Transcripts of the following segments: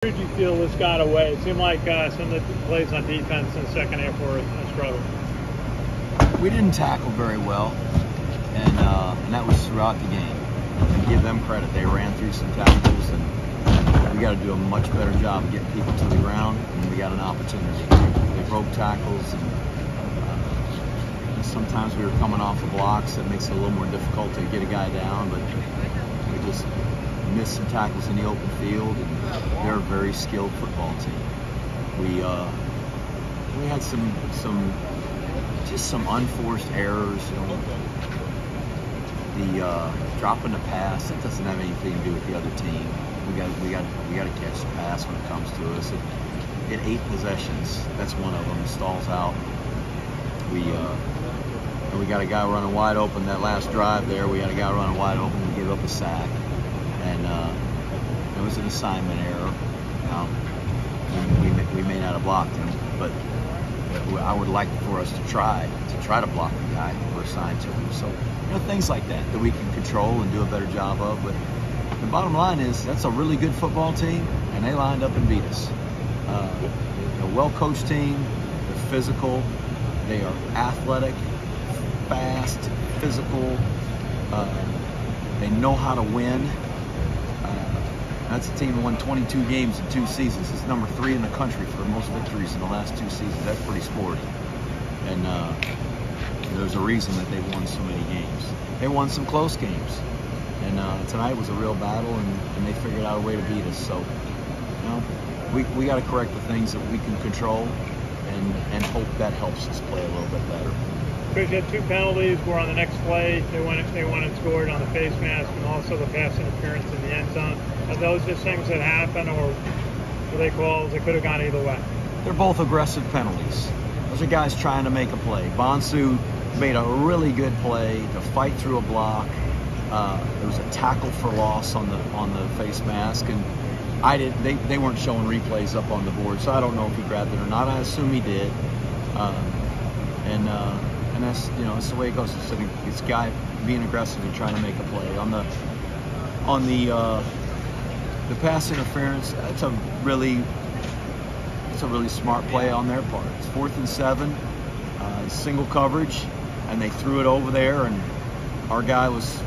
Where did you feel this got away? It seemed like some of the plays on defense in the second half were a struggle. We didn't tackle very well, and that was throughout the game. And give them credit; they ran through some tackles, and we got to do a much better job of getting people to the ground. And we got an opportunity. They broke tackles, and sometimes we were coming off of blocks that makes it a little more difficult to get a guy down, but we just missed some tackles in the open field, and they're a very skilled football team. We had some unforced errors. The dropping the pass, that doesn't have anything to do with the other team. We got to catch the pass when it comes to us. It 8 possessions. That's one of them. It stalls out. We got a guy running wide open that last drive there. We had a guy running wide open. We gave up a sack. And it was an assignment error. We may not have blocked him, but I would like for us to try to block the guy we're assigned to him. So, things like that we can control and do a better job of. But the bottom line is that's a really good football team, and they lined up and beat us. A well-coached team. They're physical. They are athletic, fast, physical. They know how to win. That's a team that won 22 games in 2 seasons. It's number 3 in the country for most victories in the last 2 seasons. That's pretty sporty. And there's a reason that they've won so many games. They won some close games. And tonight was a real battle, and they figured out a way to beat us. So, we got to correct the things that we can control and hope that helps us play a little bit better. Coach, you had 2 penalties. Were on the next play. They went and scored on the face mask, and also the pass interference in the end zone. Are those just things that happen, or were they calls that could have gone either way? They're both aggressive penalties. Those are guys trying to make a play. Bonsu made a really good play to fight through a block. There was a tackle for loss on the face mask, and they weren't showing replays up on the board, so I don't know if he grabbed it or not. I assume he did. And that's that's the way it goes. So this guy being aggressive and trying to make a play on the pass interference. It's a really smart play on their part. It's 4th and 7, single coverage, and they threw it over there, and our guy was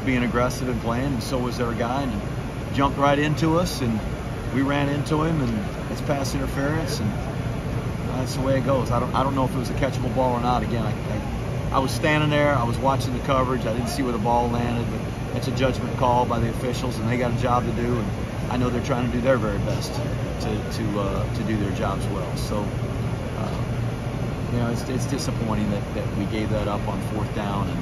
being aggressive and playing, and so was their guy, and he jumped right into us, and we ran into him, and it's pass interference, and that's the way it goes. I don't know if it was a catchable ball or not. Again, I was standing there. I was watching the coverage. I didn't see where the ball landed, but it's a judgment call by the officials, and they got a job to do. And I know they're trying to do their very best to do their jobs well. So, it's disappointing that we gave that up on 4th down and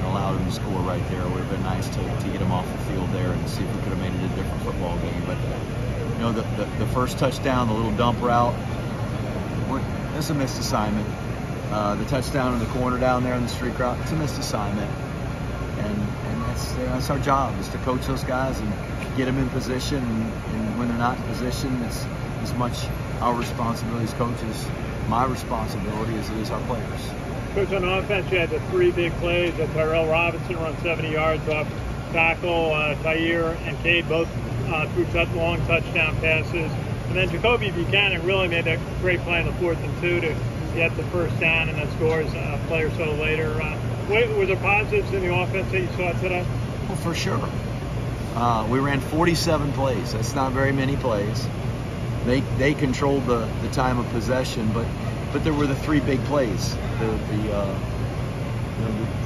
allowed them to score right there. It would have been nice to get them off the field there and see if we could have made it a different football game. But the first touchdown, the little dump route. It's a missed assignment. The touchdown in the corner down there in the street route, it's a missed assignment. And that's our job, is to coach those guys and get them in position. And when they're not in position, it's as much our responsibility as coaches, my responsibility, as it is our players. Coach, on offense, you had the 3 big plays. Tyrell Robinson run 70 yards off tackle. Tyre and Cade both threw long touchdown passes. And then Jacoby Buchanan really made a great play on the 4th and 2 to get the first down, and then scores a play or so later. Were there positives in the offense that you saw today? Well, for sure. We ran 47 plays. That's not very many plays. They controlled the time of possession, but there were the 3 big plays.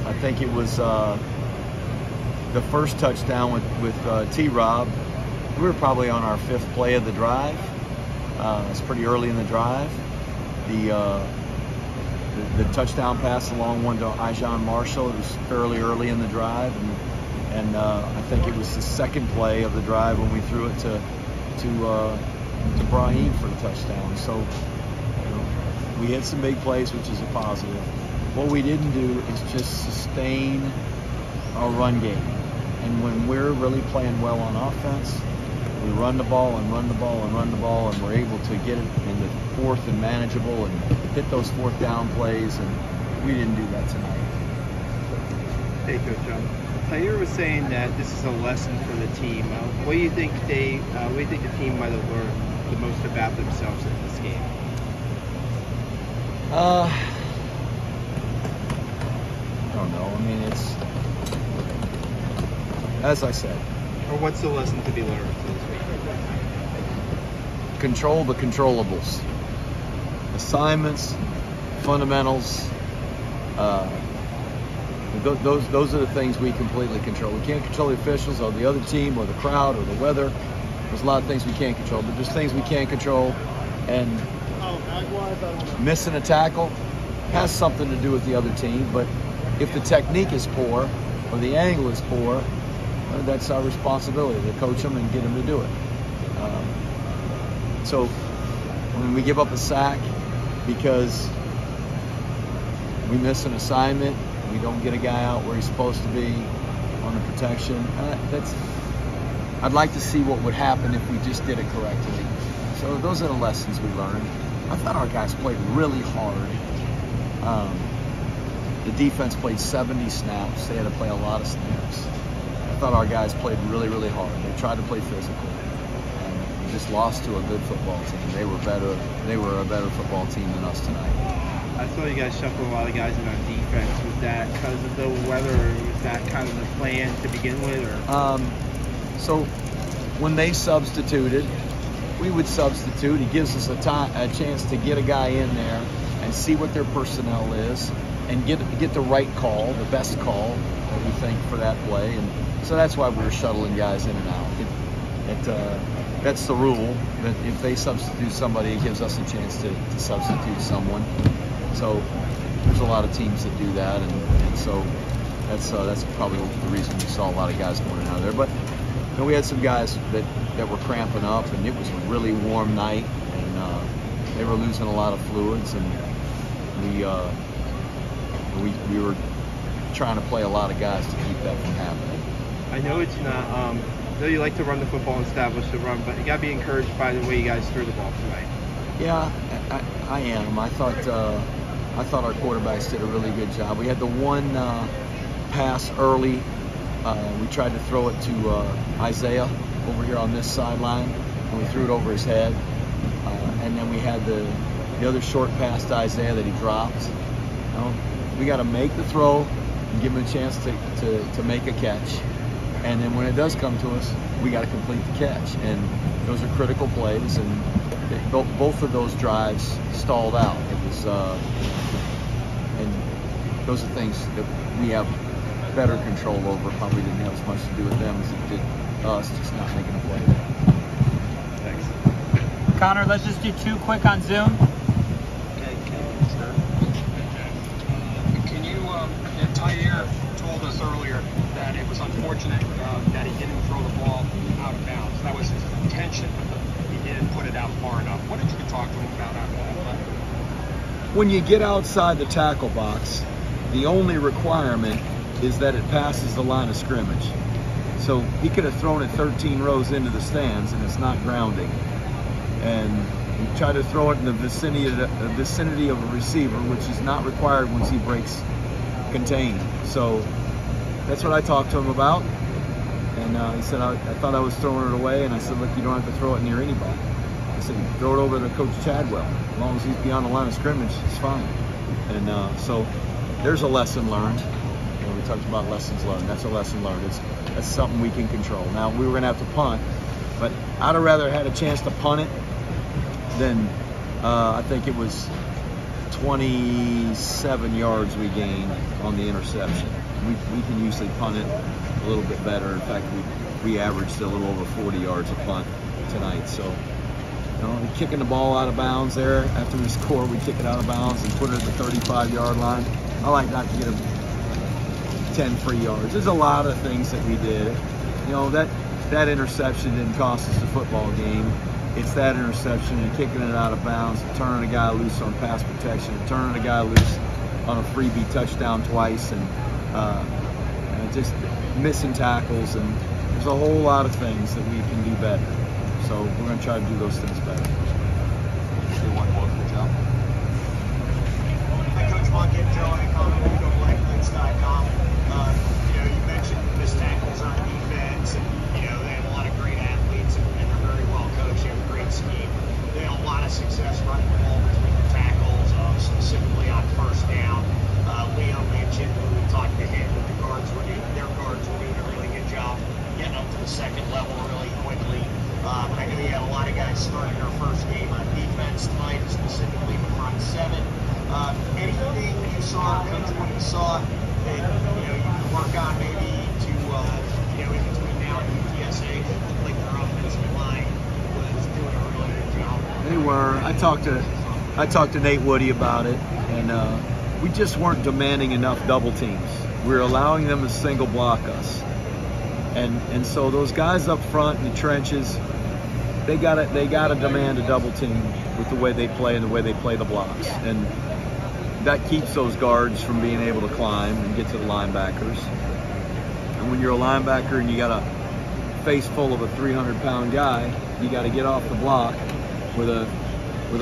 I think it was the first touchdown with T-Rob. We were probably on our 5th play of the drive. It's pretty early in the drive. The touchdown pass, the long one to Ijon Marshall, it was fairly early in the drive, and I think it was the 2nd play of the drive when we threw it to Brahim for the touchdown. So we had some big plays, which is a positive. What we didn't do is just sustain our run game, and when we're really playing well on offense, we run the ball and run the ball and run the ball, and we're able to get it in the 4th and manageable and hit those 4th down plays, and we didn't do that tonight. Thank you, John. Tyre was saying that this is a lesson for the team. What do you think the team might have learned the most about themselves in this game? I don't know. I mean, it's, as I said. Or what's the lesson to be learned for this week? Control the controllables. Assignments, fundamentals, those are the things we completely control. We can't control the officials or the other team or the crowd or the weather. There's a lot of things we can't control, but there's things we can control, and missing a tackle has something to do with the other team, but if the technique is poor or the angle is poor, that's our responsibility to coach them and get them to do it. So when we give up a sack because we miss an assignment, we don't get a guy out where he's supposed to be on the protection, I'd like to see what would happen if we just did it correctly. So those are the lessons we learned. I thought our guys played really hard. The defense played 70 snaps. They had to play a lot of snaps. I thought our guys played really, really hard. They tried to play physical. And we just lost to a good football team. They were better. They were a better football team than us tonight. I saw you guys shuffle a lot of guys in on defense. Was that because of the weather, or was that kind of the plan to begin with? Or? So when they substituted, we would substitute. It gives us a chance to get a guy in there and see what their personnel is and get the right call, the best call that we think for that play. And so that's why we were shuttling guys in and out. That's the rule, that if they substitute somebody, it gives us a chance to substitute someone. So there's a lot of teams that do that, and so that's probably the reason we saw a lot of guys going out of there. But you know, we had some guys that were cramping up, and it was a really warm night, and they were losing a lot of fluids, and we were trying to play a lot of guys to keep that from happening. I know it's not. I know you like to run the football and establish the run, but you got to be encouraged by the way you guys threw the ball tonight. Yeah, I am. I thought our quarterbacks did a really good job. We had the one pass early. We tried to throw it to Isaiah over here on this sideline, and we threw it over his head. And then we had the other short pass to Isaiah that he dropped. You know, we got to make the throw and give him a chance to make a catch. And then when it does come to us, we got to complete the catch. And those are critical plays, and both of those drives stalled out. It was, and those are things that we have better control over. Probably didn't have as much to do with them as it did us, just not making a play. Thanks. Connor, let's just do two quick on Zoom. Okay, can you, Tyre told us earlier that it was unfortunate that he didn't throw the ball out of bounds. That was his intention, but he didn't put it out far enough. What did you talk to him about after that? When you get outside the tackle box, the only requirement is that it passes the line of scrimmage. So he could have thrown it 13 rows into the stands, and it's not grounding. And he tried to throw it in the vicinity of a receiver, which is not required once he breaks contained. So that's what I talked to him about. And he said, I thought I was throwing it away. And I said, look, you don't have to throw it near anybody. I said, throw it over to Coach Chadwell. As long as he's beyond the line of scrimmage, it's fine. And so there's a lesson learned. You know, we talked about lessons learned. That's a lesson learned. That's something we can control. Now, we were going to have to punt, but I'd have rather had a chance to punt it than I think it was 27 yards we gained on the interception. We can usually punt it a little bit better. In fact, we averaged a little over 40 yards a punt tonight. So, you know, kicking the ball out of bounds there after we score, we kick it out of bounds and put it at the 35-yard line. I like not to get a 10 free yards. There's a lot of things that we did. You know, that interception didn't cost us the football game. It's that interception and kicking it out of bounds, and turning a guy loose on pass protection, and turning a guy loose on a freebie touchdown twice, and just missing tackles. And there's a whole lot of things that we can do better. So we're going to try to do those things better. Hi, Coach Monken, Joe, and comment. You mentioned missed tackles on defense, and they have a lot of great athletes, and they're very well coached. They have a great scheme. They have a lot of success running the ball between the tackles, specifically on first down. Leo mentioned when we talked to him that their guards were doing a really good job getting up to the second level really quickly. I know you had a lot of guys starting their first game on defense tonight, specifically the front seven. Anything you saw, Coach, when you saw that you can work on maybe to in between now and UTSA, that looked like their offensive line was doing a really good job. They were. I talked to Nate Woody about it, and we just weren't demanding enough double teams. We were allowing them to single block us, and so those guys up front in the trenches, they gotta demand a double team with the way they play and the way they play the blocks, and that keeps those guards from being able to climb and get to the linebackers. And when you're a linebacker and you got a face full of a 300-pound guy, you got to get off the block with a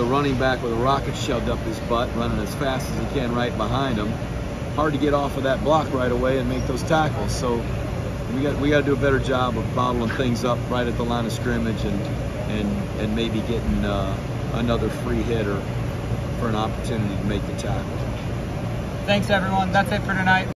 running back with a rocket shoved up his butt, running as fast as he can right behind him. Hard to get off of that block right away and make those tackles. So we got to do a better job of bottling things up right at the line of scrimmage and maybe getting another free hit or for an opportunity to make the tackle. Thanks, everyone. That's it for tonight.